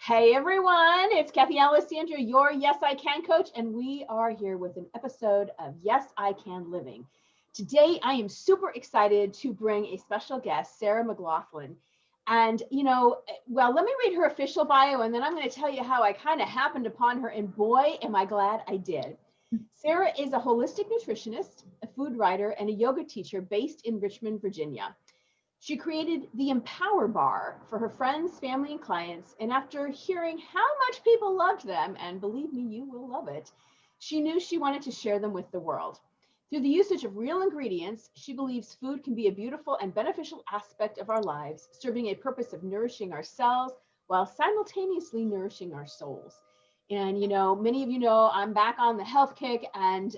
Hey everyone, it's Cathy Alessandra, your Yes I Can coach, and we are here with an episode of Yes I Can Living. Today, I am super excited to bring a special guest, Sara McGlothlin. And, let me read her official bio, and then I'm going to tell you how I kind of happened upon her, and boy, am I glad I did. Sara is a holistic nutritionist, a food writer, and a yoga teacher based in Richmond, Virginia. She created the Empower Bar for her friends, family, and clients. And after hearing how much people loved them, and believe me, you will love it, she knew she wanted to share them with the world. Through the usage of real ingredients, she believes food can be a beautiful and beneficial aspect of our lives, serving a purpose of nourishing ourselves while simultaneously nourishing our souls. And, many of you know I'm back on the health kick and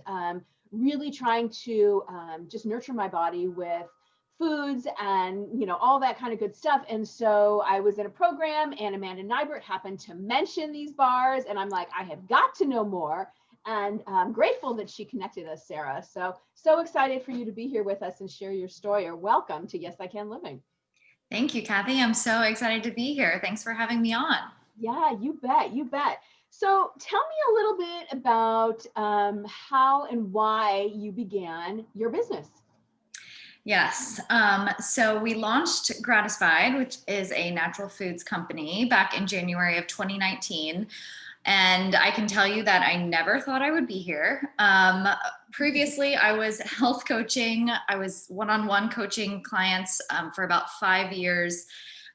really trying to just nurture my body with foods and all that kind of good stuff. And so I was in a program and Amanda Nybert happened to mention these bars, and I'm like, I have got to know more. And I'm grateful that she connected us, Sara. So excited for you to be here with us and share your story. Or welcome to Yes I Can Living. Thank you, Cathy. I'm so excited to be here. Thanks for having me on. Yeah, you bet. So tell me a little bit about how and why you began your business. Yes. So we launched Gratisfied, which is a natural foods company, back in January of 2019. And I can tell you that I never thought I would be here. Previously, I was health coaching. I was one-on-one coaching clients for about 5 years.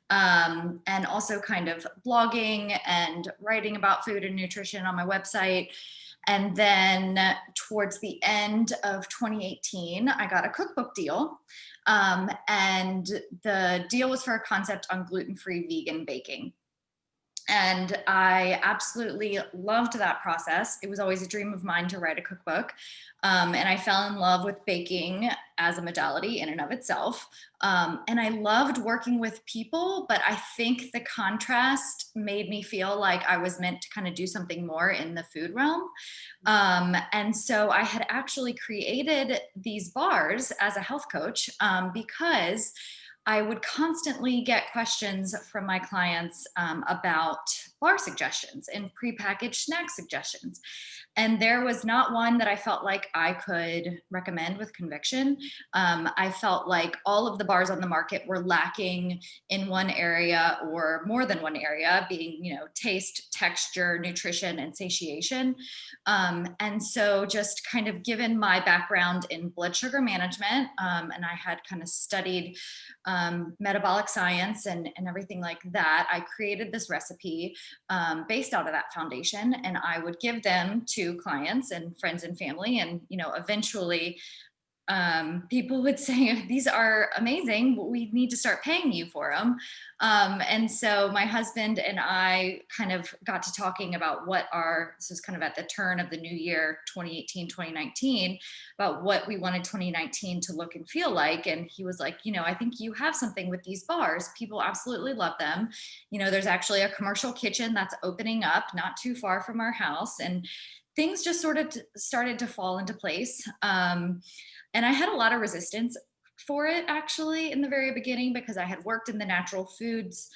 And also kind of blogging and writing about food and nutrition on my website. And then towards the end of 2018, I got a cookbook deal. And the deal was for a concept on gluten-free vegan baking. And I absolutely loved that process. It was always a dream of mine to write a cookbook. And I fell in love with baking as a modality in and of itself. And I loved working with people, but I think the contrast made me feel like I was meant to kind of do something more in the food realm. And so I had actually created these bars as a health coach because I would constantly get questions from my clients about bar suggestions and prepackaged snack suggestions. And there was not one that I felt like I could recommend with conviction. I felt like all of the bars on the market were lacking in one area or more than one area, being, taste, texture, nutrition, and satiation. And so just kind of given my background in blood sugar management, and I had kind of studied metabolic science and everything like that, I created this recipe based out of that foundation, and I would give them to clients and friends and family. And, eventually people would say, these are amazing, but we need to start paying you for them. And so my husband and I kind of got to talking about this was kind of at the turn of the new year, 2018, 2019, about what we wanted 2019 to look and feel like. And he was like, I think you have something with these bars. People absolutely love them. There's actually a commercial kitchen that's opening up not too far from our house. And things just sort of started to fall into place. And I had a lot of resistance for it actually in the very beginning, because I had worked in the natural foods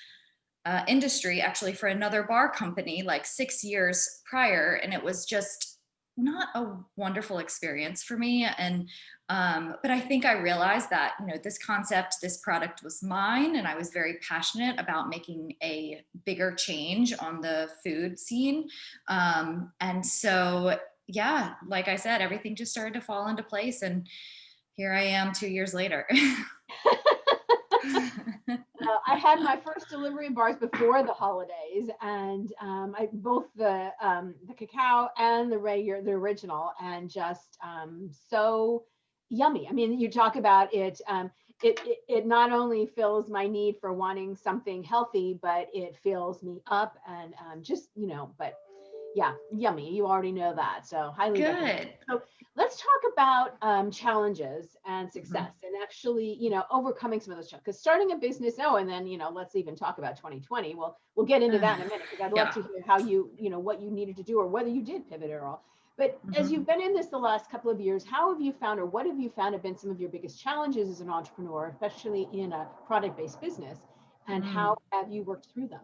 industry actually for another bar company like 6 years prior. And it was just not a wonderful experience for me. And, but I think I realized that, this concept, this product was mine, and I was very passionate about making a bigger change on the food scene. And so, yeah, like I said, everything just started to fall into place, and here I am 2 years later. I had my first delivery of bars before the holidays, and both the cacao and the original, and just so yummy. I mean, you talk about it. It not only fills my need for wanting something healthy, but it fills me up, and but yeah, yummy. You already know that, so highly recommend. So let's talk about challenges and success, and actually, overcoming some of those challenges. Because starting a business, and then let's even talk about 2020. We'll get into that in a minute, because I'd love to hear how what you needed to do, or whether you did pivot at all. But as you've been in this the last couple of years, how have you found, or what have you found have been some of your biggest challenges as an entrepreneur, especially in a product-based business, and how have you worked through them?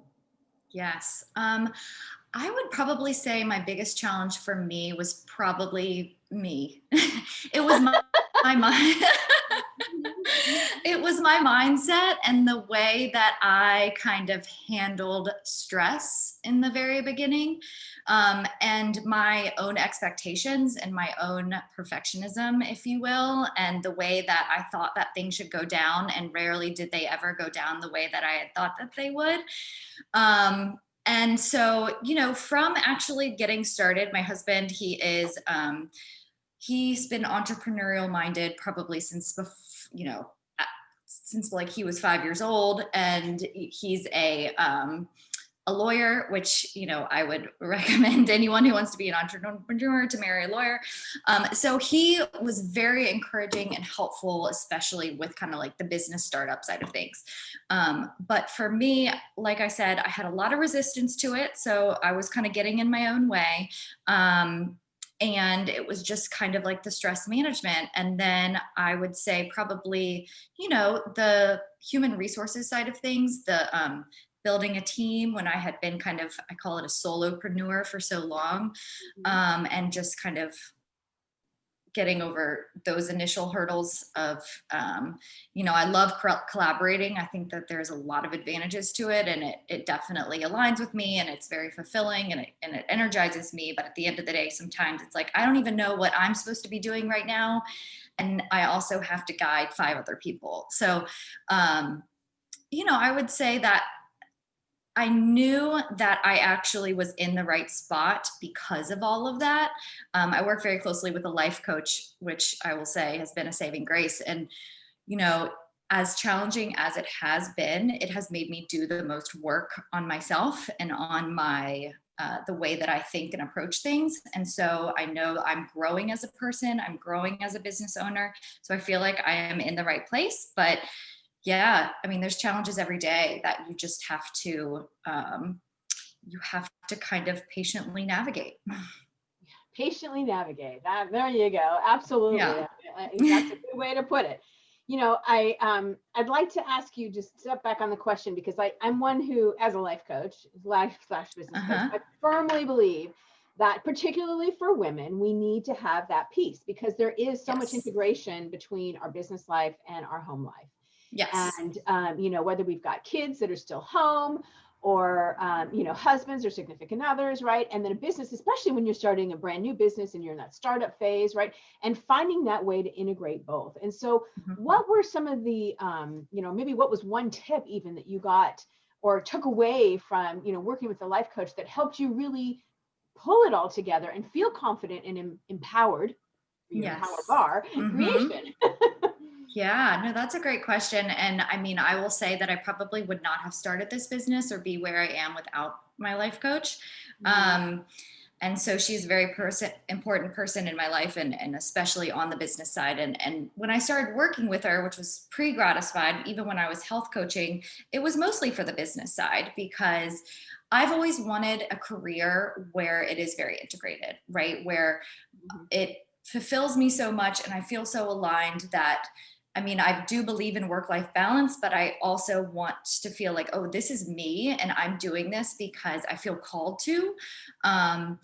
Yes. I would probably say my biggest challenge for me was probably me. It was my mind. It was my mindset and the way that I kind of handled stress in the very beginning, and my own expectations and my own perfectionism, if you will, and the way that I thought that things should go down, and rarely did they ever go down the way that I had thought that they would. And so, from actually getting started, my husband, he's been entrepreneurial minded probably since like he was 5 years old, and he's a lawyer, which I would recommend anyone who wants to be an entrepreneur to marry a lawyer. So he was very encouraging and helpful, especially with kind of like the business startup side of things. But for me, like I said, I had a lot of resistance to it, so I was kind of getting in my own way. And it was just kind of like the stress management. And then I would say probably, the human resources side of things, the building a team when I had been I call it a solopreneur for so long, and just kind of getting over those initial hurdles of, I love collaborating. I think that there's a lot of advantages to it, and it definitely aligns with me, and it's very fulfilling, and it energizes me. But at the end of the day, sometimes it's like, I don't even know what I'm supposed to be doing right now. And I also have to guide 5 other people. So, I would say that I knew that I actually was in the right spot because of all of that. I work very closely with a life coach, which I will say has been a saving grace. And, as challenging as it has been, it has made me do the most work on myself and on the way that I think and approach things. And so I know I'm growing as a person, I'm growing as a business owner. So I feel like I am in the right place. But yeah, I mean, there's challenges every day that you just have to kind of patiently navigate. Patiently navigate. There you go. Absolutely. Yeah. That's a good way to put it. I'd like to ask you, just step back on the question, because I'm one who, as a life coach, life/business coach, I firmly believe that particularly for women, we need to have that piece, because there is so much integration between our business life and our home life. Yes. And, whether we've got kids that are still home, or, husbands or significant others, right? And then a business, especially when you're starting a brand new business and you're in that startup phase, right? And finding that way to integrate both. And so what were some of the, maybe what was one tip even that you got or took away from, working with the life coach that helped you really pull it all together and feel confident and empowered for your power bar creation? Yeah, no, that's a great question. And I mean, I will say that I probably would not have started this business or be where I am without my life coach. And so she's a very important person in my life, and especially on the business side. And when I started working with her, which was pre-Gratisfied, even when I was health coaching, it was mostly for the business side, because I've always wanted a career where it is very integrated, right? Where it fulfills me so much and I feel so aligned that, I mean, I do believe in work-life balance, but I also want to feel like, oh, this is me and I'm doing this because I feel called to. And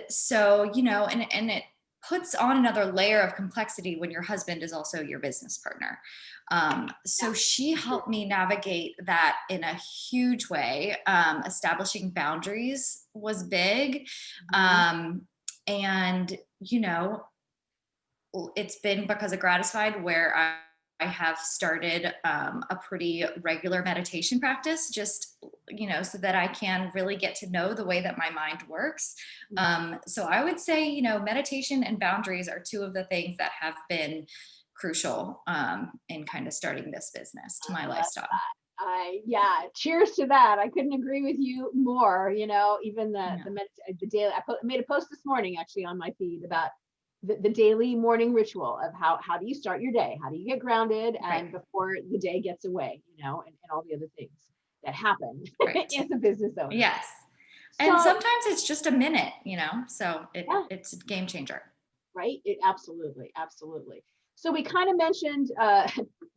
so, and it puts on another layer of complexity when your husband is also your business partner. So she helped me navigate that in a huge way. Establishing boundaries was big. And, it's been because of Gratisfied where I have started a pretty regular meditation practice, just, so that I can really get to know the way that my mind works. So I would say, meditation and boundaries are 2 of the things that have been crucial in kind of starting this business to my lifestyle. Cheers to that. I couldn't agree with you more. Even the daily, I made a post this morning actually on my feed about the daily morning ritual of how do you start your day? How do you get grounded and before the day gets away, and all the other things that happen as a business owner. Yes. And sometimes it's just a minute, so it's a game changer. Right. Absolutely. So we kind of mentioned,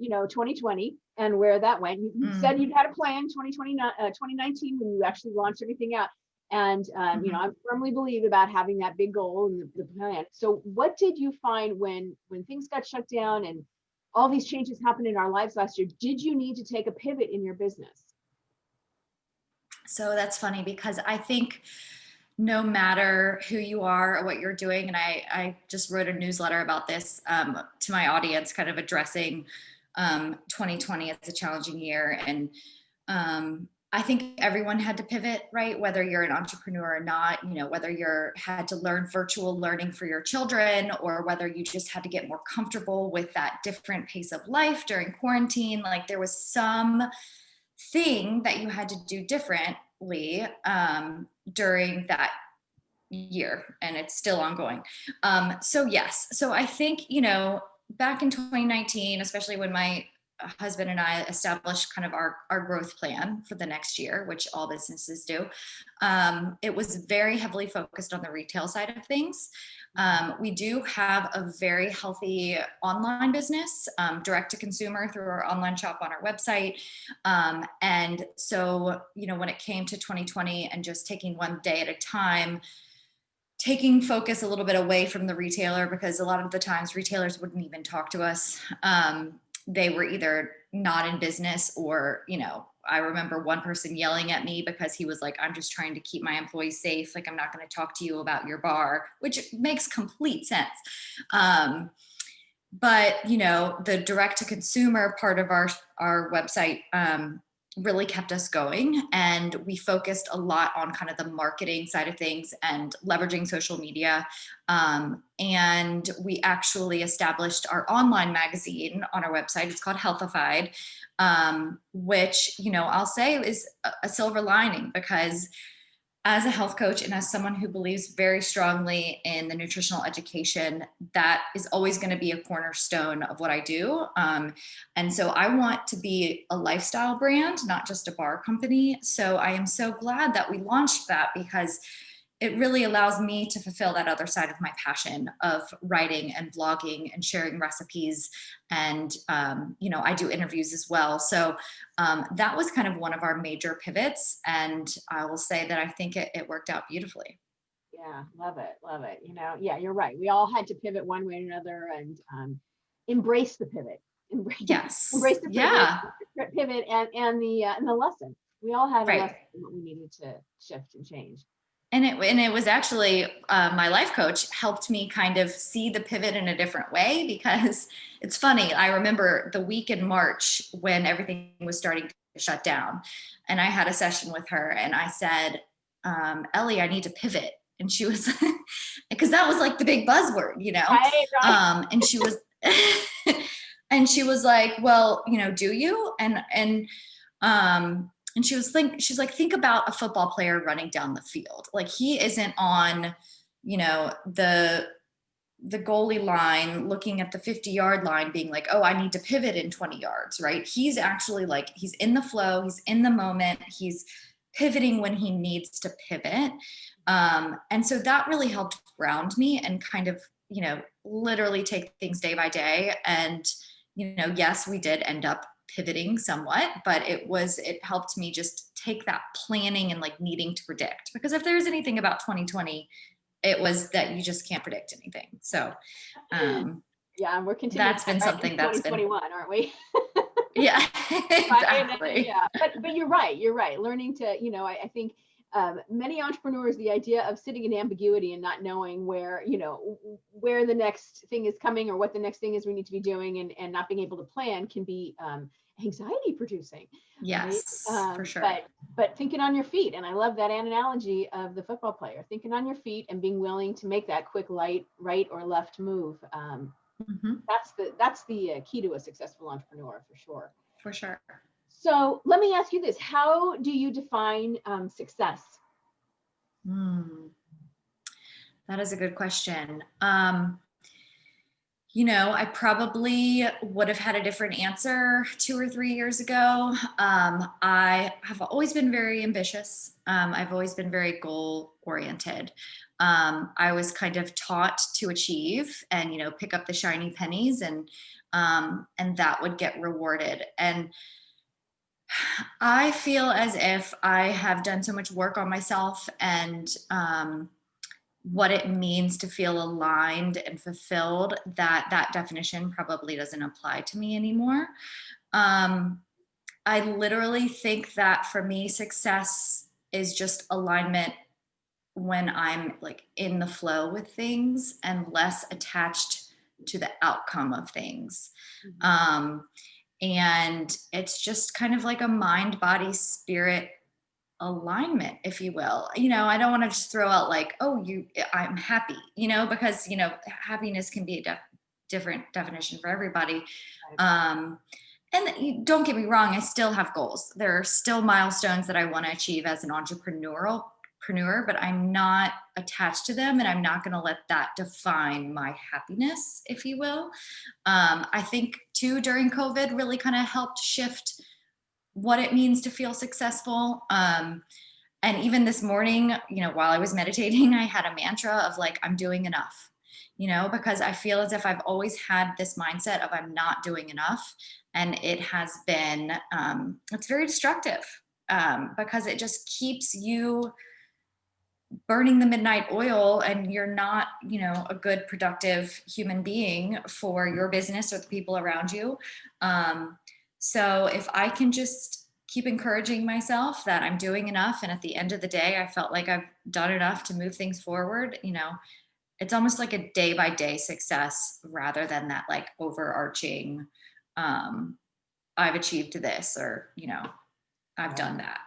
2020 and where that went. You said you'd had a plan 2019 when you actually launched everything out. And, I firmly believe about having that big goal and the plan. So what did you find when things got shut down and all these changes happened in our lives last year? Did you need to take a pivot in your business? So that's funny because I think no matter who you are or what you're doing, and I just wrote a newsletter about this to my audience, kind of addressing 2020 as a challenging year. And I think everyone had to pivot, right? Whether you're an entrepreneur or not, whether you're had to learn virtual learning for your children, or whether you just had to get more comfortable with that different pace of life during quarantine. Like there was some thing that you had to do differently during that year, and it's still ongoing. So yes, so I think, back in 2019, especially when my husband and I established kind of our growth plan for the next year, which all businesses do, it was very heavily focused on the retail side of things. We do have a very healthy online business, direct to consumer through our online shop on our website. And so, when it came to 2020 and just taking one day at a time, taking focus a little bit away from the retailer, because a lot of the times retailers wouldn't even talk to us. They were either not in business or, I remember one person yelling at me because he was like, I'm just trying to keep my employees safe. Like, I'm not going to talk to you about your bar, which makes complete sense. But, the direct to consumer part of our website, really kept us going. And we focused a lot on kind of the marketing side of things and leveraging social media. And we actually established our online magazine on our website. It's called Healthified, which, I'll say is a silver lining, because as a health coach and as someone who believes very strongly in the nutritional education, that is always going to be a cornerstone of what I do. And so I want to be a lifestyle brand, not just a bar company. So I am so glad that we launched that, because it really allows me to fulfill that other side of my passion of writing and blogging and sharing recipes. And, I do interviews as well. So that was kind of one of our major pivots. And I will say that I think it worked out beautifully. Yeah, love it. Love it. Yeah, you're right. We all had to pivot one way or another, and embrace the pivot. Yes. Embrace the pivot, Yeah. pivot and the lesson. We all had a Right. lesson that we needed to shift and change. And it was actually my life coach helped me kind of see the pivot in a different way, because it's funny. I remember the week in March when everything was starting to shut down, and I had a session with her, and I said, Ellie, I need to pivot. And she was, because that was like the big buzzword, Right. And she was, and she was like, well, do you? And she's like, think about a football player running down the field. Like, he isn't on, the goalie line looking at the 50-yard line being like, oh, I need to pivot in 20 yards, right? He's actually like, he's in the flow, he's in the moment, he's pivoting when he needs to pivot. And so that really helped ground me and kind of, literally take things day by day. And, yes, we did end up pivoting somewhat, but it helped me just take that planning and like needing to predict, because if there's anything about 2020, it was that you just can't predict anything. So yeah, and we're continuing. That's been something that's been 2021, aren't we? Yeah, exactly. Yeah, but you're right. Learning to, I think many entrepreneurs, the idea of sitting in ambiguity and not knowing where the next thing is coming or what the next thing is we need to be doing, and not being able to plan can be anxiety producing. Yes, right? For sure. But thinking on your feet, and I love that analogy of the football player, thinking on your feet and being willing to make that quick right or left move. That's the key to a successful entrepreneur, for sure. For sure. So let me ask you this: how do you define success? That is a good question. I probably would have had a different answer 2 or 3 years ago. I have always been very ambitious. I've always been very goal oriented. I was kind of taught to achieve and, pick up the shiny pennies and that would get rewarded. And I feel as if I have done so much work on myself and, what it means to feel aligned and fulfilled, that definition probably doesn't apply to me anymore. I literally think that for me, success is just alignment when I'm like in the flow with things and less attached to the outcome of things. And it's just kind of like a mind, body, spirit alignment, if you will. I don't want to just throw out like, oh, I'm happy, because, happiness can be a different definition for everybody. And don't get me wrong, I still have goals. There are still milestones that I want to achieve as an entrepreneur, but I'm not attached to them and I'm not going to let that define my happiness, if you will. I think too, during COVID really kind of helped shift what it means to feel successful. And even this morning, while I was meditating, I had a mantra of like, I'm doing enough, because I feel as if I've always had this mindset of I'm not doing enough. And it has been, it's very destructive because it just keeps you burning the midnight oil and you're not, a good, productive human being for your business or the people around you. So if I can just keep encouraging myself that I'm doing enough, and at the end of the day, I felt like I've done enough to move things forward, it's almost like a day by day success rather than that like overarching, I've achieved this or, I've done that.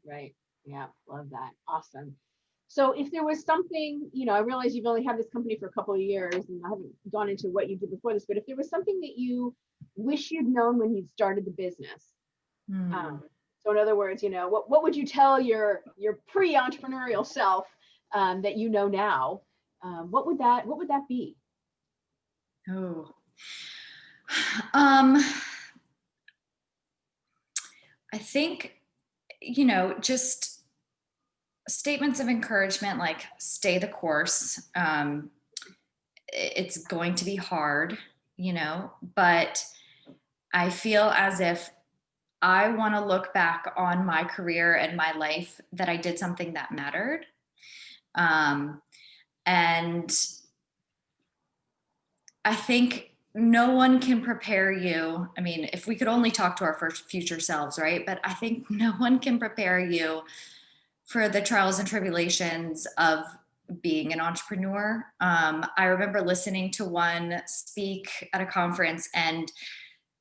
Right. Yeah. Love that. Awesome. So if there was something, I realize you've only had this company for a couple of years and I haven't gone into what you did before this, but if there was something that you wish you'd known when you started the business. So in other words, what would you tell your pre-entrepreneurial self that you know now? What would that be? Oh, I think, just statements of encouragement, like stay the course. It's going to be hard, but I feel as if I want to look back on my career and my life that I did something that mattered. And I think no one can prepare you. I mean, if we could only talk to our first future selves, right? But I think no one can prepare you for the trials and tribulations of being an entrepreneur. I remember listening to one speak at a conference and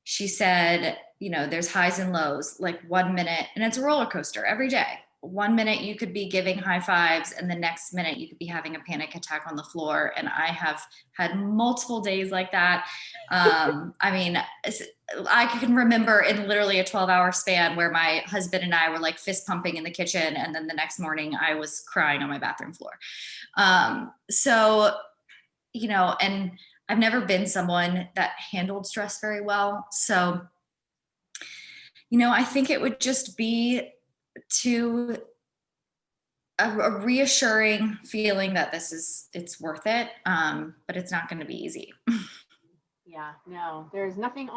she said, there's highs and lows, like 1 minute, and it's a roller coaster every day. 1 minute you could be giving high fives and the next minute you could be having a panic attack on the floor. And I have had multiple days like that. I mean, I can remember in literally a 12-hour span where my husband and I were like fist pumping in the kitchen. And then the next morning I was crying on my bathroom floor. And I've never been someone that handled stress very well. So, I think it would just be to a reassuring feeling that it's worth it. But it's not going to be easy. Yeah, no, there's nothing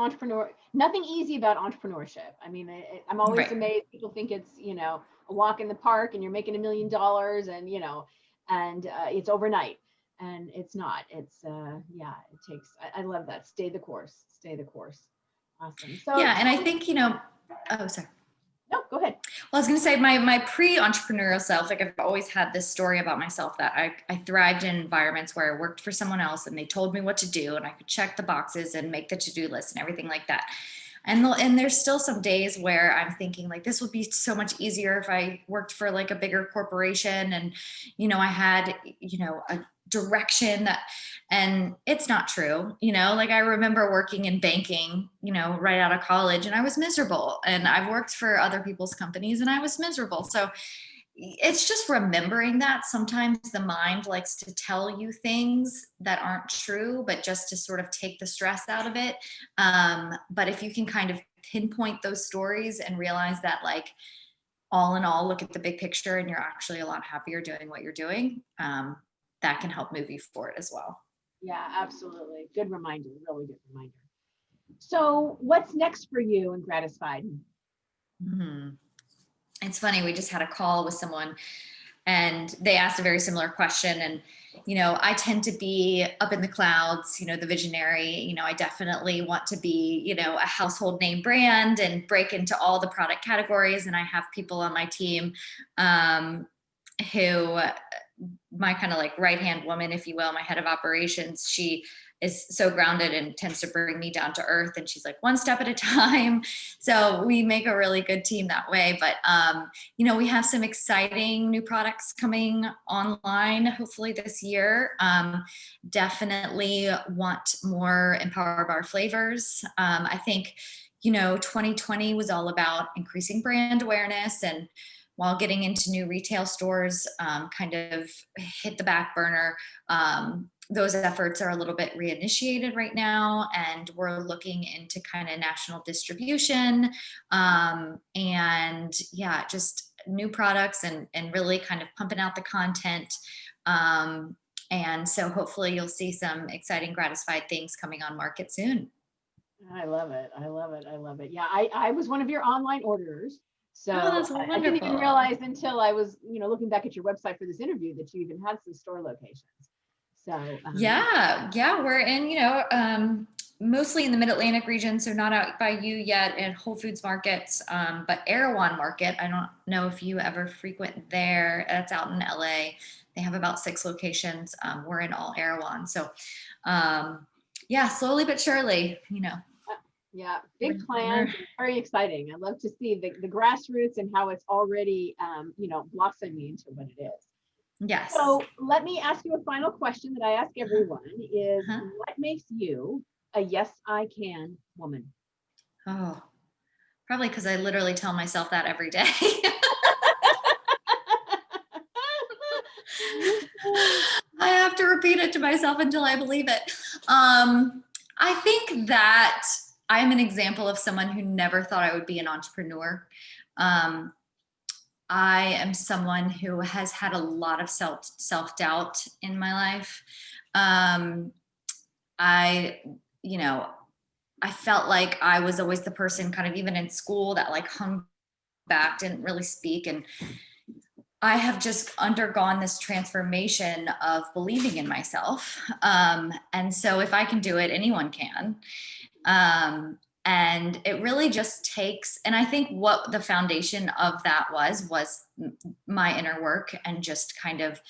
easy about entrepreneurship. I mean, I'm always amazed. People think it's, a walk in the park and you're making $1 million and, it's overnight, and it's not. It's, it takes, I love that. Stay the course. Awesome. So yeah. And I think, oh, sorry. No, go ahead. Well, I was going to say my pre-entrepreneurial self, like I've always had this story about myself that I thrived in environments where I worked for someone else and they told me what to do and I could check the boxes and make the to-do list and everything like that. And there's still some days where I'm thinking like, this would be so much easier if I worked for like a bigger corporation and, I had, a direction and it's not true. Like I remember working in banking, right out of college and I was miserable, and I've worked for other people's companies and I was miserable. So, it's just remembering that sometimes the mind likes to tell you things that aren't true, but just to sort of take the stress out of it. But if you can kind of pinpoint those stories and realize that, like, all in all, look at the big picture and you're actually a lot happier doing what you're doing, that can help move you forward as well. Yeah, absolutely. Good reminder, really good reminder. So what's next for you in Gratisfied? Mhm. It's funny, we just had a call with someone and they asked a very similar question. And, I tend to be up in the clouds, the visionary. I definitely want to be, a household name brand and break into all the product categories. And I have people on my team who, my kind of like right hand woman, if you will, my head of operations, she is so grounded and tends to bring me down to earth. And she's like, one step at a time. So we make a really good team that way. But, we have some exciting new products coming online, hopefully this year. Definitely want more Empower Bar flavors. I think, 2020 was all about increasing brand awareness, and while getting into new retail stores kind of hit the back burner. Those efforts are a little bit reinitiated right now, and we're looking into kind of national distribution, and yeah, just new products and really kind of pumping out the content. And so hopefully you'll see some exciting Gratisfied things coming on market soon. I love it. I love it. I love it. Yeah, I was one of your online orders. So That's I didn't even wonderful. realize until I was, looking back at your website for this interview that you even had some store locations. So Yeah, we're in, mostly in the Mid-Atlantic region, so not out by you yet in Whole Foods markets, but Erewhon Market, I don't know if you ever frequent there. That's out in LA. They have about 6 locations. We're in all Erewhon. So yeah, slowly but surely, yeah, big plans, and very exciting. I love to see the grassroots and how it's already, blossoming into what it is. Yes. So let me ask you a final question that I ask everyone is, Uh-huh. what makes you a yes, I can woman? Oh, probably because I literally tell myself that every day. I have to repeat it to myself until I believe it. I think that I'm an example of someone who never thought I would be an entrepreneur. Um, I am someone who has had a lot of self-doubt in my life. Um, I, you know, I felt like I was always the person kind of even in school that like hung back, didn't really speak. And I have just undergone this transformation of believing in myself. And so if I can do it, anyone can. And it really just takes, and I think what the foundation of that was my inner work and just kind of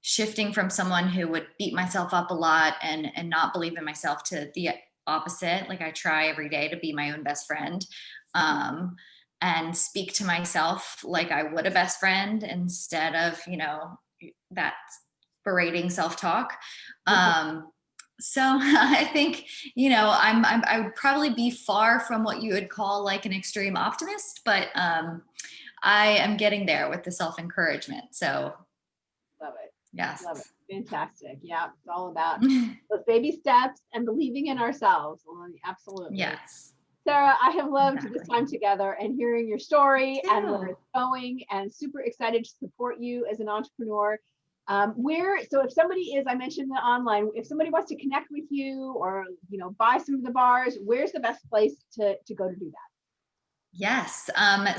shifting from someone who would beat myself up a lot and not believe in myself to the opposite. Like I try every day to be my own best friend. And speak to myself like I would a best friend instead of, that berating self-talk. So I think, I would probably be far from what you would call like an extreme optimist, but I am getting there with the self-encouragement. So Love it. yes. Love it. Fantastic. Yeah, it's all about those baby steps and believing in ourselves. Absolutely. Yes. Sara, I have loved this time together and hearing your story and where Ew. it's going, and super excited to support you as an entrepreneur. So if somebody is, I mentioned the online, if somebody wants to connect with you or, buy some of the bars, where's the best place to go to do that? Yes.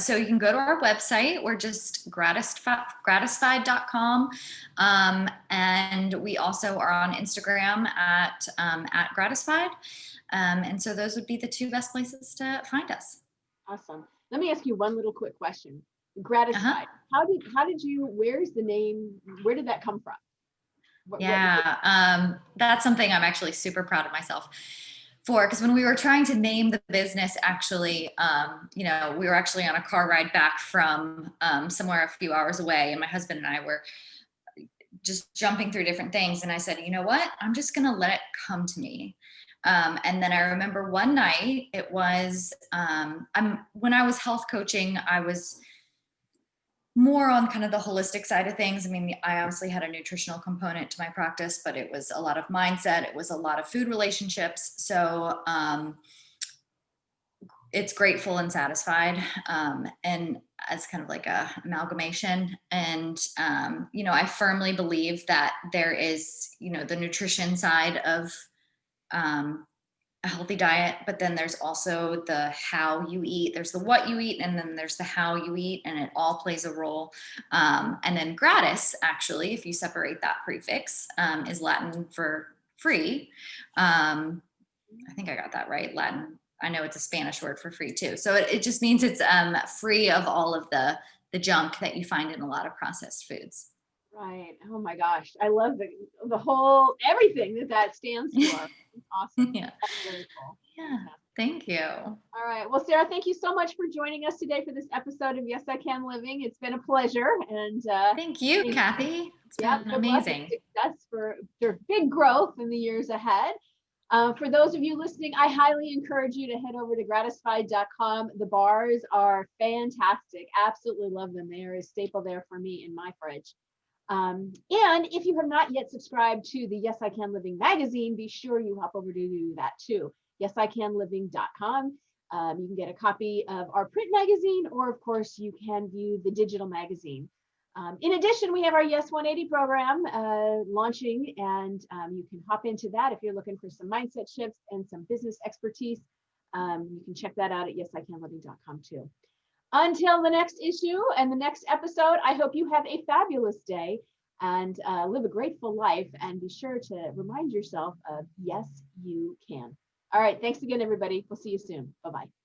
So you can go to our website. We're just gratisfied.com. And we also are on Instagram at Gratisfied. And so those would be the 2 best places to find us. Awesome. Let me ask you one little quick question. Gratisfied. How did you, where's the name? Where did that come from? That's something I'm actually super proud of myself for, because when we were trying to name the business, actually, we were actually on a car ride back from somewhere a few hours away, and my husband and I were just jumping through different things. And I said, you know what? I'm just going to let it come to me. And then I remember one night, it was when I was health coaching, I was more on kind of the holistic side of things. I mean, I obviously had a nutritional component to my practice, but it was a lot of mindset. It was a lot of food relationships. So it's grateful and satisfied, and as kind of like a amalgamation. And I firmly believe that there is the nutrition side of a healthy diet, but then there's also the how you eat. There's the what you eat, and then there's the how you eat, and it all plays a role. And then gratis, actually, if you separate that prefix, is Latin for free. I think I got that right. Latin. I know it's a Spanish word for free too. So it just means it's free of all of the junk that you find in a lot of processed foods. Right. Oh my gosh. I love the whole, everything that stands for. It's awesome. Yeah. That's very cool. Yeah. Thank you. All right. Well, Sara, thank you so much for joining us today for this episode of Yes, I Can Living. It's been a pleasure. And thank you, Cathy. It's been amazing. Success for big growth in the years ahead. For those of you listening, I highly encourage you to head over to gratisfied.com. The bars are fantastic. Absolutely love them. They are a staple there for me in my fridge. And if you have not yet subscribed to the Yes, I Can Living magazine, be sure you hop over to do that too. YesICanLiving.com. You can get a copy of our print magazine, or of course, you can view the digital magazine. In addition, we have our Yes 180 program launching, and you can hop into that if you're looking for some mindset shifts and some business expertise. You can check that out at YesICanLiving.com too. Until the next issue and the next episode, I hope you have a fabulous day and live a grateful life, and be sure to remind yourself of yes, you can. All right. Thanks again, everybody. We'll see you soon. Bye-bye.